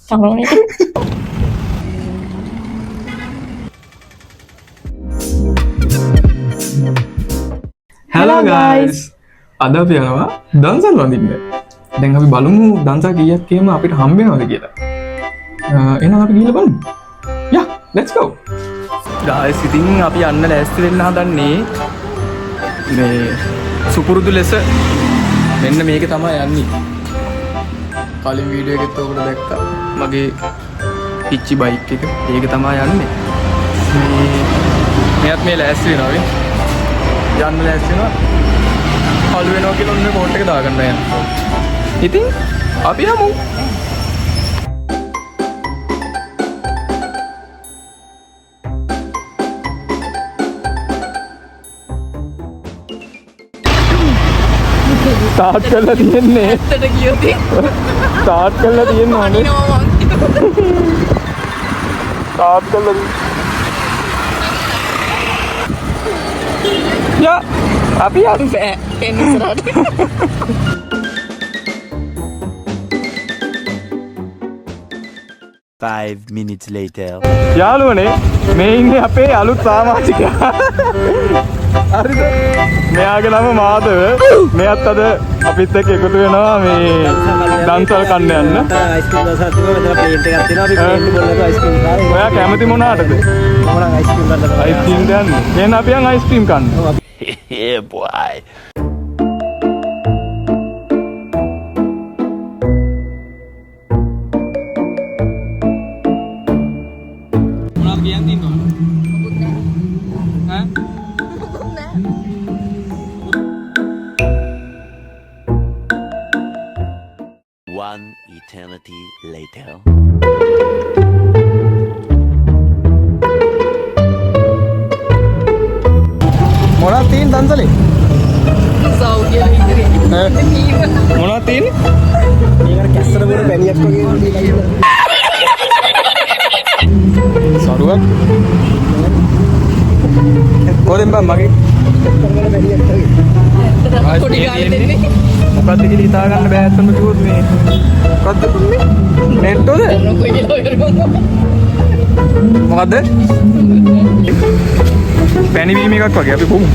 Hello guys. අද අපි යනවා දන්සල් වඳින්න. දැන් අපි බලමු දන්සල් කීයක් කියම අපිට හම්බ වෙනවද කියලා. එහෙනම් අපි ගිහලා බලමු. Yeah, let's go. Guys, ඉතින් අපි යන්න ලෑස්ති වෙන්න හදන්නේ මේ සුපුරුදු ලෙස මෙන්න මේක තමයි යන්නේ. කලින් වීඩියෝ එකෙත් ඔයගොල්ලෝ දැක්කා. මගේ පිච්චි බයික් එක. ඒක තමයි යන්නේ. මෙයාත් මේ ලෑස්ති වෙනවා වේ. යන්න ලෑස්ති වෙනවා. හලු වෙනවා කියලා ඔන්න බෝට් එක දාගන්න යනවා. ඉතින් අපි යමු. ස්ටාර්ට් කරලා තියෙන්නේ. ඇත්තට කියොත් ස්ටාර්ට් කරලා තියෙනවානේ. ස්ටාර්ට් කරලා යා අපි යන්න බෑ එන්න ඉස්සරහට. Five minutes later. යාළුවනේ මේ ඉන්නේ අපේ අලුත් සමාජිකයා. හරිද? මෙයාගේ නම මාධව. මෙයාත් අද අපිත් එක්ක එකතු වෙනවා මේ දන්සල් කන්න යන්න. අයිස්ක්‍රීම් දවසක් තිබුණා මෙතන ප්ලේට් එකක් තියෙනවා අපි ප්ලේට් බොන්නකෝ අයිස්ක්‍රීම් කාලා. ඔයා කැමති මොනකටද? මොනවා අයිස්ක්‍රීම් ගන්නද? අයිස්ක්‍රීම් ගන්න. එහෙනම් අපි යන් අයිස්ක්‍රීම් කන්න. Yeah, boy. මොනවද කියන්නේ ඉන්නවද? ඈ? One eternity later. මොනවද තියෙන්නේ දන්සලේ? සෞඛ්‍ය ඉදිරියේ. මොනවද තියෙන්නේ? මේකට කැස්සර වල බැනියක් වගේ සරුවක්. කොහෙන්ද මගේ? කැස්සර වල බැනියක් වගේ. පොඩි ගානේ දෙන්නේ. මොකද්ද කියලා හිතා ගන්න බෑ අතම කිව්වොත් මේ. මොකද්ද දුන්නේ? නෙට්ටෝද? මොකද්ද? පැණිවීම එකක් වගේ අපි කොමු.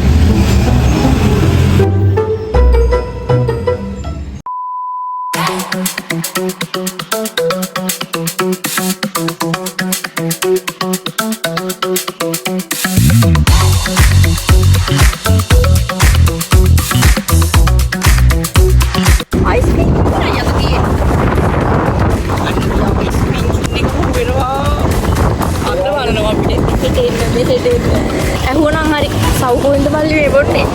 අයිස්ක්‍රීම් නෑ යකී. අයිස්ක්‍රීම් වෙනවා. අන්න බලනවා අපිට. මෙහෙට ඇහුවනම් හරි සවුකෝින්ද බල්ලි මේ බොන්නේ.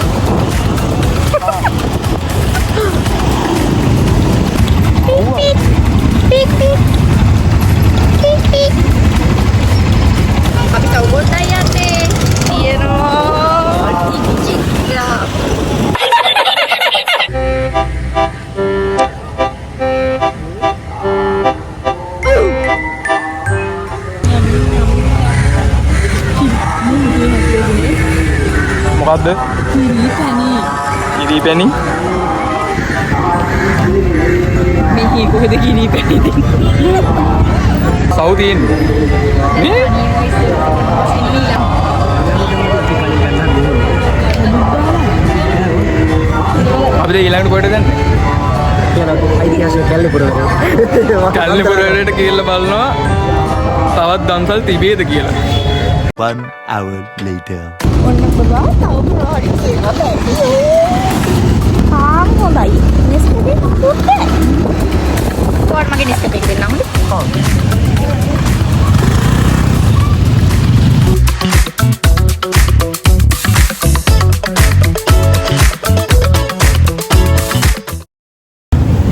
අපි සවුකෝට යන්නේ. තියෙනවා. ටිකිචික්ලා. මොකද්ද? කිරි පැණි. මෙහි කොහෙද කිරි පැණි දෙන්නේ? සව් තියෙන්නේ. මේ අපිට ඊළඟට කොහෙටද යන්නේ? ඓතිහාසික කැලණිපුර වල. කැලණිපුර වලට කියලා බලනවා තවත් දන්සල් තිබේද කියලා. 1 hour later. ඔන්න පුතා තව පුරාරි කියලා බැලුවේ. හොඳයි. නෙස්කපේ පුතේ. කොහොමද මගේ නෙස්කපේ එක දෙන්නම්ද? ඔව්.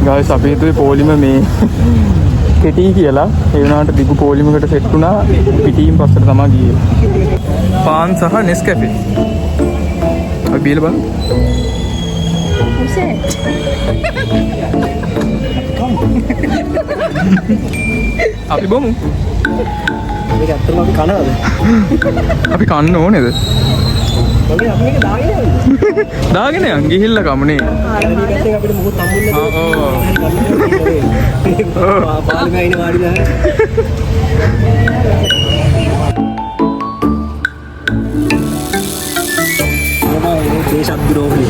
ගායිස් අපි හිතුවේ පොලිම මේ කෙටි කියලා. ඒ වුණාට දිගු පොලිමකට සෙට් වුණා. පිටින් පස්සට තමයි ගියේ. පාන් සහ නෙස්කැෆේ. අපි බීලා බලමු. උසේ. අපි බොමු. මේක ඇත්තටම අපි කනවද? අපි කන්න ඕනේද? මගේ අපි මේක දාගෙන යන්නේ. දාගෙන යන් ගිහිල්ලා කමනේ. මේකත් අපිට මොකද හම්බුන්නේ ඔව්. පාලි ගයින වාඩි දාගෙන. ඒ ශබ්ද රෝගී.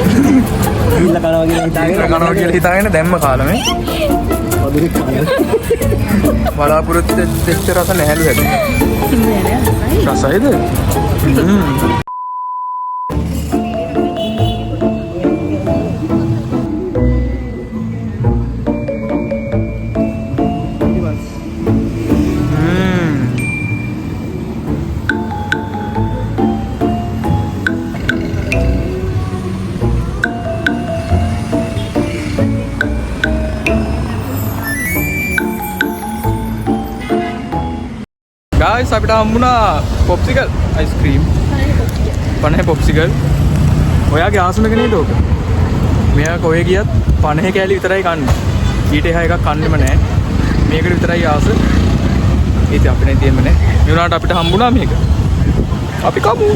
ගිහිල්ලා කනවා කියලා හිතාගෙන දැම්ම කාලමේ වදුරේ කනවා. බලාපොරොත්තු වෙච්ච රස නැහැලු හැදුවා. රසයිද? guys අපිට හම්බුණා පොප්සිකල් අයිස්ක්‍රීම් 50 පොප්සිකල්. ඔයාගේ ආසම එක නේද ඕක? මෙයා කොහෙ ගියත් 50 කෑලි විතරයි කන්නේ. ඊට එහා එකක් කන්නෙම නැහැ. මේකට විතරයි ආස. ඒක අපිනේ තියෙන්නේ නැහැ. ඒ වුණාට අපිට හම්බුණා මේක. අපි කමු.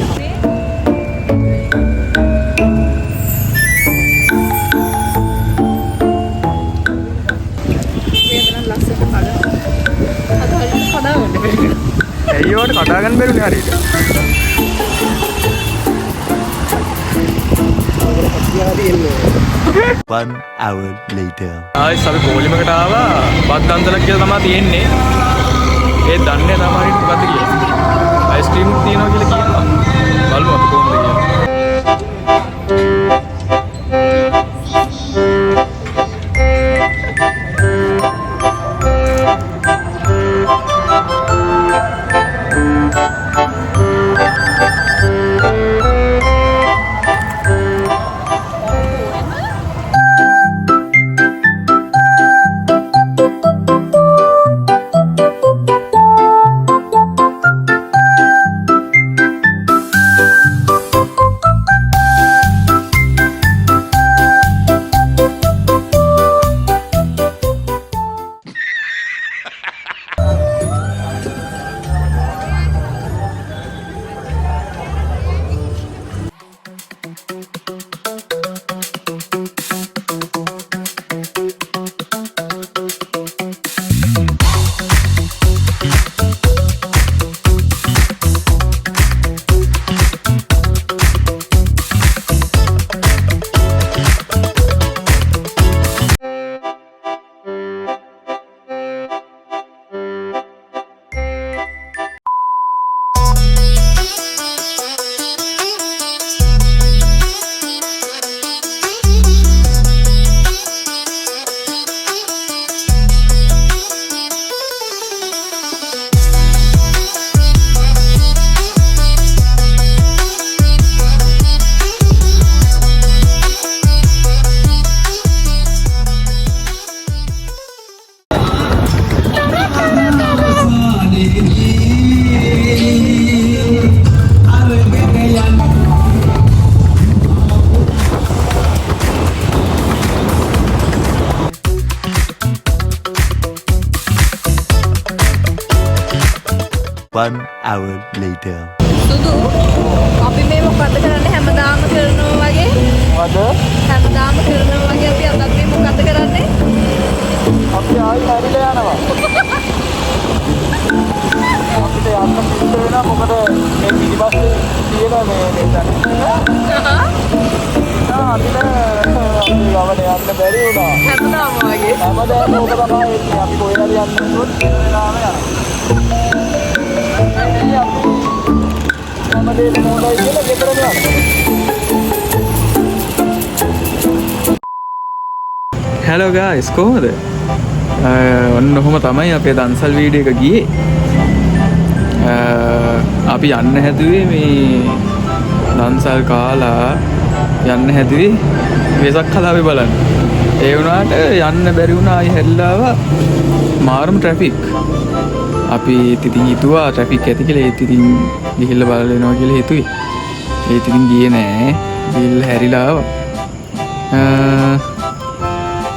ඇයිවට කටා ගන්න බැරුනේ හරියට. One hour later. ආයි අපි පොලිමකට ආවා. බත් දන්සලක් කියලා තමයි තියෙන්නේ. ඒ දන්නේ තමයි හරියට මොකද්ද කියලා. අයිස්ක්‍රීම් තියෙනවා කියලා කියනවා. බලමු අපි කොහොමද කියලා. One hour later. සුදු අපි මේ මොකද්ද කරන්නේ හැමදාම කරනවා වගේ? මොකද? හැමදාම කරනවා වගේ අපි අදත් මේ මොකද්ද කරන්නේ? අපි ආයි හැරිලා යනවා. අපිට යන්න පිට වෙනවා මොකද මේ පිටිපස්සේ තියෙන මේ අපිට අපි ගමන යන්න බැරි වුණා. හැමදාම වගේ. හැමදාම ඕක තමයි වෙන්නේ. අපි කොහෙද යන්නේ උනොත් වෙලාම යනවා. Hello guys, කොහොමද? ඔන්න ඔහොම තමයි අපේ දන්සල් වීඩියෝ එක ගියේ. අපි යන්න හැදුවේ මේ දන්සල් කාලා යන්න හැදුවේ වෙසක් කලාවේ බලන්න. ඒ වුණාට යන්න බැරි වුණා. ආයි හැරිලාව මාරම ට්‍රැෆික්. අපි ඉතින් හිතුවා ට්‍රැෆික් ඇති කියලා. ඒත් ඉතින් ගිහිල්ලා බලලා එනවා කියලා හිතුවේ. ඒත් ඉතින් ගියේ නෑ. ගිහිල්ලා හැරිලා ආවා.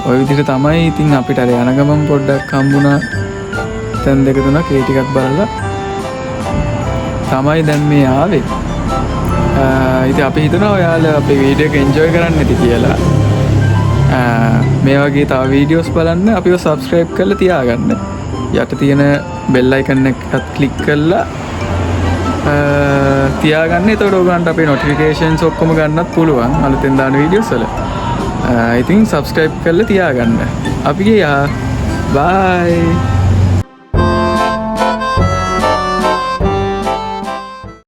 ඔය විදිහට තමයි ඉතින් අපිට අර යන ගමන් පොඩ්ඩක් හම්බුණා. තැන් දෙක තුනක් ඒ ටිකක් බලලා තමයි දැන් මේ ආවේ. ඉතින් අපි හිතනවා ඔයාලා අපේ වීඩියෝ එක එන්ජොයි කරන්න ඇති කියලා. මේ වගේ තව වීඩියෝස් බලන්න අපිව සබස්ක්‍රයිබ් කරලා තියාගන්න. යට තියෙන බෙල් අයිකන් එකත් ක්ලික් කරලා තියාගන්න. එතකොට ඔයගලන්ට අපේ නොටිෆිකේෂන්ස් ඔක්කොම ගන්නත් පුළුවන් අලුතෙන් දාන වීඩියෝස් වල. ඉතින් සබස්ක්‍රයිබ් කරලා තියාගන්න. අපි ගියා. බයි.